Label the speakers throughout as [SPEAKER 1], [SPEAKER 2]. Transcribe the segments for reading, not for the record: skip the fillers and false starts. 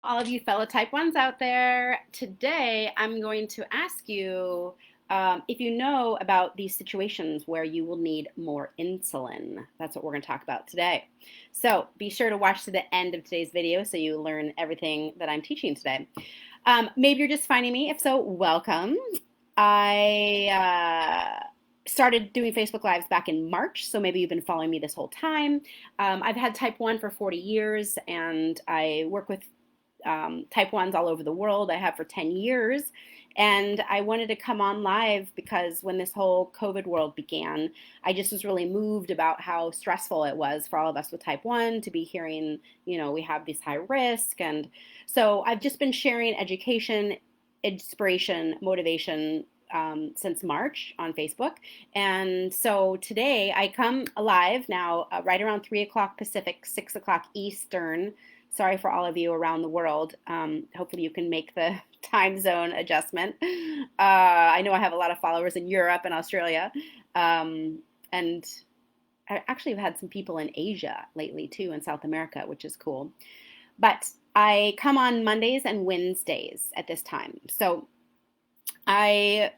[SPEAKER 1] All of you fellow type 1s out there, today I'm going to ask you if you know about these situations where you will need more insulin. That's what we're going to talk about today. So be sure to watch to the end of today's video so you learn everything that I'm teaching today. Maybe you're just finding me. If so, welcome. I started doing Facebook Lives back in March, so maybe you've been following me this whole time. I've had type 1 for 40 years, and I work with type 1s all over the world. I have for 10 years. And I wanted to come on live because when this whole COVID world began, I just was really moved about how stressful it was for all of us with type 1 to be hearing, we have this high risk. And so I've just been sharing education, inspiration, motivation since March on Facebook. And so today I come live now right around 3 o'clock Pacific, 6 o'clock Eastern. Sorry for all of you around the world. Hopefully you can make the time zone adjustment. I know I have a lot of followers in Europe and Australia. And I actually have had some people in Asia lately too, in South America, which is cool. But I come on Mondays and Wednesdays at this time. So I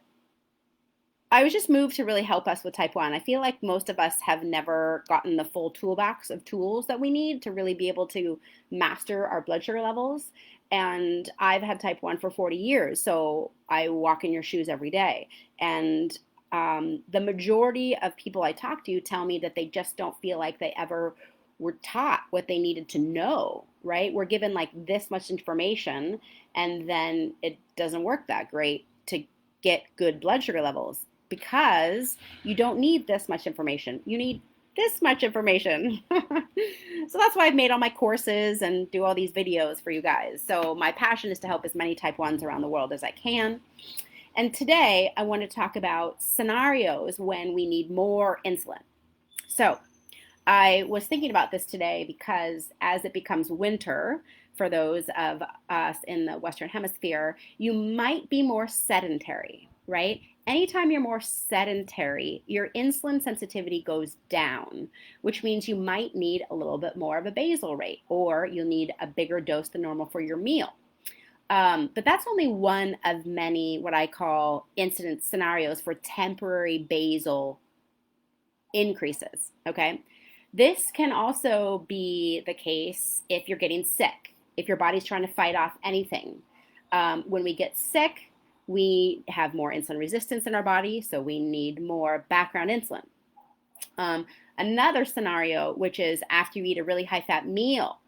[SPEAKER 1] I was just moved to really help us with type 1. I feel like most of us have never gotten the full toolbox of tools that we need to really be able to master our blood sugar levels. And I've had type 1 for 40 years, so I walk in your shoes every day. And the majority of people I talk to tell me that they just don't feel like they ever were taught what they needed to know, right? We're given like this much information, and then it doesn't work that great to get good blood sugar levels because you don't need this much information. You need this much information. So that's why I've made all my courses and do all these videos for you guys. So my passion is to help as many type 1s around the world as I can. And today I want to talk about scenarios when we need more insulin. So I was thinking about this today because as it becomes winter, for those of us in the Western Hemisphere, you might be more sedentary, right? Anytime you're more sedentary, your insulin sensitivity goes down, which means you might need a little bit more of a basal rate, or you'll need a bigger dose than normal for your meal. But that's only one of many what I call incident scenarios for temporary basal increases, okay? This can also be the case if you're getting sick, if your body's trying to fight off anything. When we get sick, we have more insulin resistance in our body, so we need more background insulin. Another scenario, which is after you eat a really high-fat meal.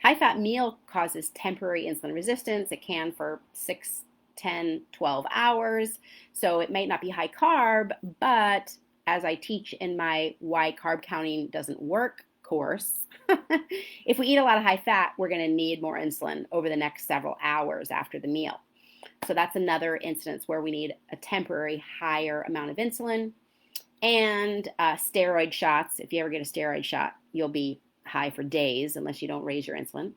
[SPEAKER 1] High-fat meal causes temporary insulin resistance. It can for 6, 10, 12 hours. So it might not be high carb, but as I teach in my Why Carb Counting Doesn't Work course, if we eat a lot of high fat, we're going to need more insulin over the next several hours after the meal. So that's another instance where we need a temporary higher amount of insulin. And steroid shots. If you ever get a steroid shot, you'll be high for days unless you don't raise your insulin.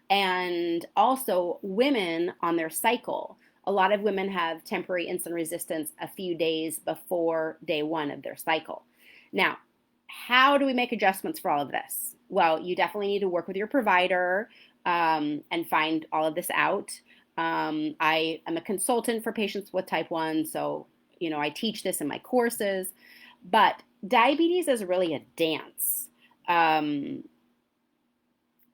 [SPEAKER 1] And also women on their cycle. A lot of women have temporary insulin resistance a few days before day 1 of their cycle. Now, how do we make adjustments for all of this? Well, you definitely need to work with your provider and find all of this out. I am a consultant for patients with type 1, so I teach this in my courses. But diabetes is really a dance.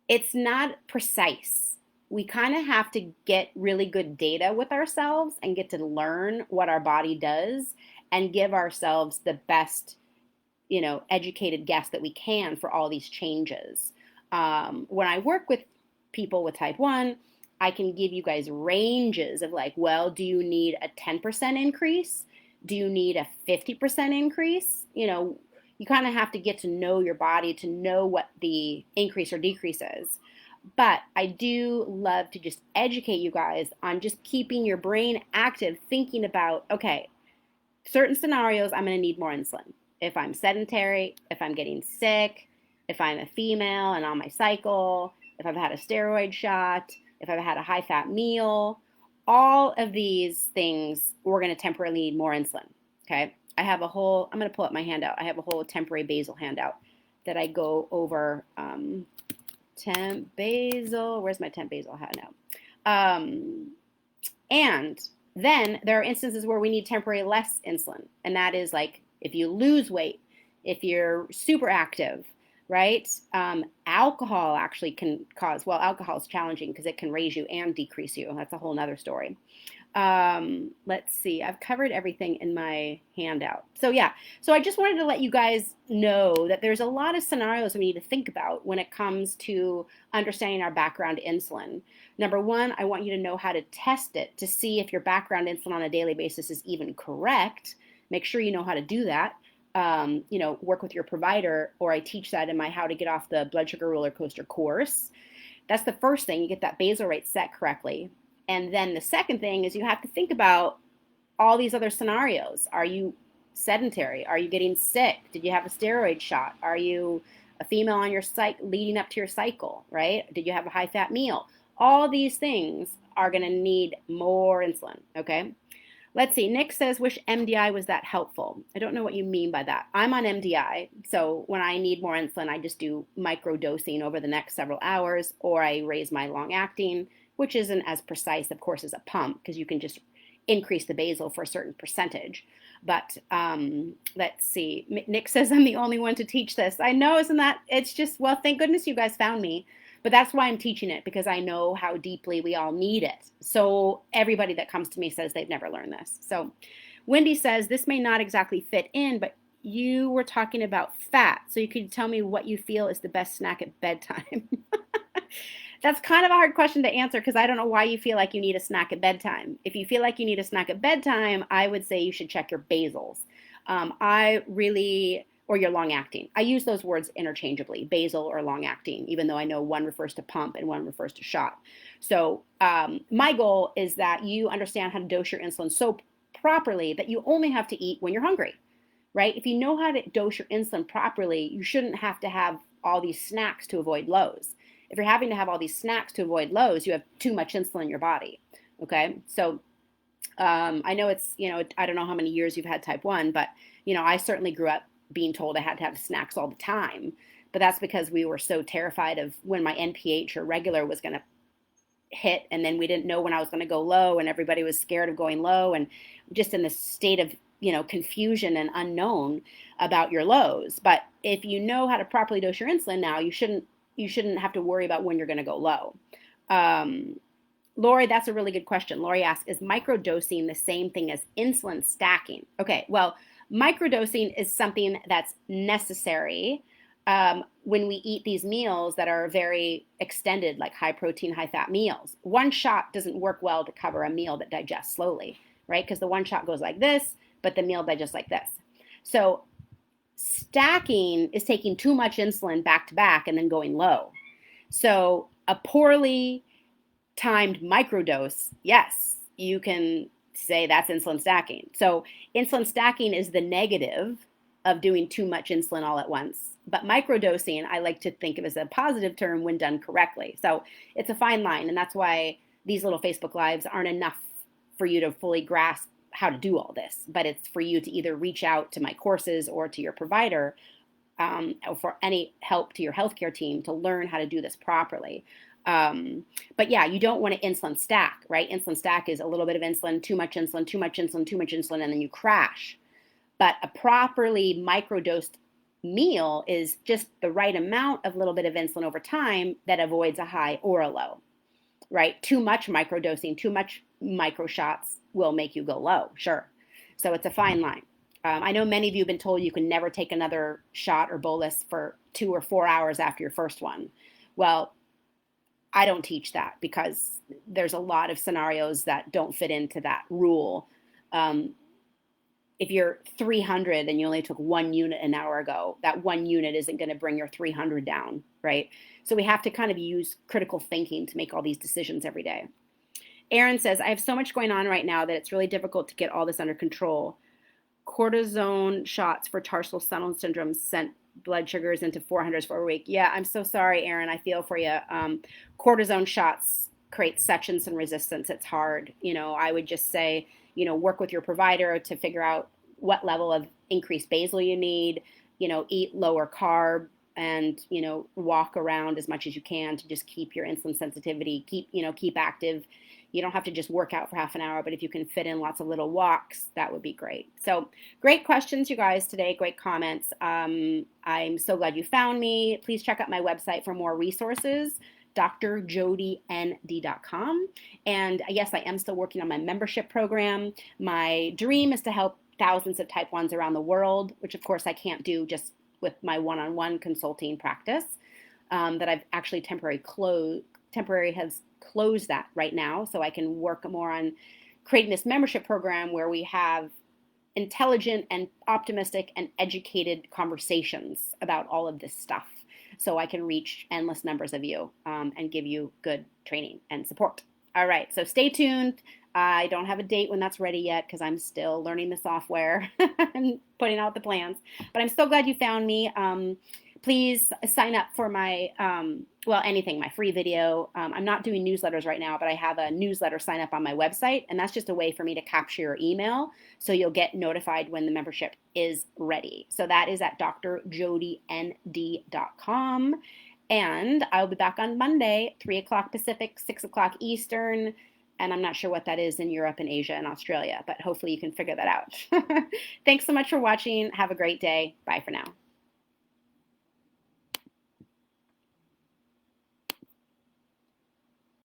[SPEAKER 1] It's not precise. We kind of have to get really good data with ourselves and get to learn what our body does and give ourselves the best, educated guess that we can for all these changes. When I work with people with type 1, I can give you guys ranges of like, well, do you need a 10% increase? Do you need a 50% increase? You kind of have to get to know your body to know what the increase or decrease is. But I do love to just educate you guys on just keeping your brain active, thinking about, okay, certain scenarios, I'm going to need more insulin. If I'm sedentary, if I'm getting sick, if I'm a female and on my cycle, if I've had a steroid shot, if I've had a high-fat meal, all of these things, we're going to temporarily need more insulin, okay? I'm going to pull up my handout. I have a whole temporary basal handout that I go over temp basal. Where's my temp basal handout? Um, and then there are instances where we need temporary less insulin. And that is like if you lose weight, if you're super active, right? Alcohol actually can cause, well, alcohol is challenging because it can raise you and decrease you. That's a whole nother story. Let's see, I've covered everything in my handout. So yeah, so I just wanted to let you guys know that there's a lot of scenarios we need to think about when it comes to understanding our background insulin. Number one, I want you to know how to test it to see if your background insulin on a daily basis is even correct. Make sure you know how to do that. Work with your provider, or I teach that in my How to Get Off the Blood Sugar Roller Coaster course. That's the first thing, you get that basal rate set correctly. And then the second thing is you have to think about all these other scenarios. Are you sedentary? Are you getting sick? Did you have a steroid shot? Are you a female on your cycle leading up to your cycle, right? Did you have a high fat meal? All these things are going to need more insulin, okay? Let's see. Nick says, wish MDI was that helpful. I don't know what you mean by that. I'm on MDI. So when I need more insulin, I just do microdosing over the next several hours, or I raise my long acting, which isn't as precise, of course, as a pump, because you can just increase the basal for a certain percentage. But let's see. Nick says I'm the only one to teach this. I know, isn't that? It's just, well, thank goodness you guys found me. But that's why I'm teaching it, because I know how deeply we all need it. So everybody that comes to me says they've never learned this. So Wendy says, this may not exactly fit in, but you were talking about fat. So you could tell me what you feel is the best snack at bedtime. That's kind of a hard question to answer because I don't know why you feel like you need a snack at bedtime. If you feel like you need a snack at bedtime, I would say you should check your basals. Or your long acting. I use those words interchangeably, basal or long acting, even though I know one refers to pump and one refers to shot. So my goal is that you understand how to dose your insulin so properly that you only have to eat when you're hungry, right? If you know how to dose your insulin properly, you shouldn't have to have all these snacks to avoid lows. If you're having to have all these snacks to avoid lows, you have too much insulin in your body, okay? So I know it's, I don't know how many years you've had type 1, but, I certainly grew up being told I had to have snacks all the time. But that's because we were so terrified of when my NPH or regular was going to hit, and then we didn't know when I was going to go low, and everybody was scared of going low, and just in this state of confusion and unknown about your lows. But if you know how to properly dose your insulin now, you shouldn't have to worry about when you're going to go low. Lori, that's a really good question. Lori asks, is microdosing the same thing as insulin stacking? Okay, well, microdosing is something that's necessary when we eat these meals that are very extended, like high protein, high fat meals. One shot doesn't work well to cover a meal that digests slowly, right? Because the one shot goes like this, but the meal digests like this. So stacking is taking too much insulin back to back and then going low. So a poorly timed microdose, yes, you can say that's insulin stacking. So insulin stacking is the negative of doing too much insulin all at once. But microdosing, I like to think of as a positive term when done correctly. So it's a fine line, and that's why these little Facebook Lives aren't enough for you to fully grasp how to do all this. But it's for you to either reach out to my courses or to your provider or for any help to your healthcare team to learn how to do this properly. But yeah, you don't want to insulin stack, right? Insulin stack is a little bit of insulin, too much insulin, too much insulin, too much insulin, and then you crash. But a properly microdosed meal is just the right amount of little bit of insulin over time that avoids a high or a low, right? Too much microdosing, too much micro shots will make you go low, sure. So it's a fine line. I know many of you have been told you can never take another shot or bolus for 2 or 4 hours after your first one. Well, I don't teach that because there's a lot of scenarios that don't fit into that rule. If you're 300 and you only took 1 unit an hour ago, that 1 unit isn't going to bring your 300 down, right? So we have to kind of use critical thinking to make all these decisions every day. Aaron says, I have so much going on right now that it's really difficult to get all this under control. Cortisone shots for tarsal tunnel syndrome sent blood sugars into 400s for a week. Yeah, I'm so sorry, Aaron. I feel for you. Cortisone shots create such insulin resistance. It's hard. I would just say, work with your provider to figure out what level of increased basal you need, eat lower carb, and, walk around as much as you can to just keep your insulin sensitivity, keep active. You don't have to just work out for half an hour, but if you can fit in lots of little walks, that would be great. So great questions, you guys, today. Great comments. I'm so glad you found me. Please check out my website for more resources, drjodyn.com. And yes, I am still working on my membership program. My dream is to help thousands of type 1s around the world, which of course I can't do just with my one-on-one consulting practice, that I've actually temporary has closed that right now, so I can work more on creating this membership program where we have intelligent and optimistic and educated conversations about all of this stuff, so I can reach endless numbers of you and give you good training and support. All right, so stay tuned. I don't have a date when that's ready yet because I'm still learning the software and putting out the plans. But I'm so glad you found me. Please sign up for my, my free video. I'm not doing newsletters right now, but I have a newsletter sign up on my website. And that's just a way for me to capture your email so you'll get notified when the membership is ready. So that is at drjodynd.com. And I'll be back on Monday, 3 o'clock Pacific, 6 o'clock Eastern. And I'm not sure what that is in Europe and Asia and Australia, but hopefully you can figure that out. Thanks so much for watching. Have a great day. Bye for now.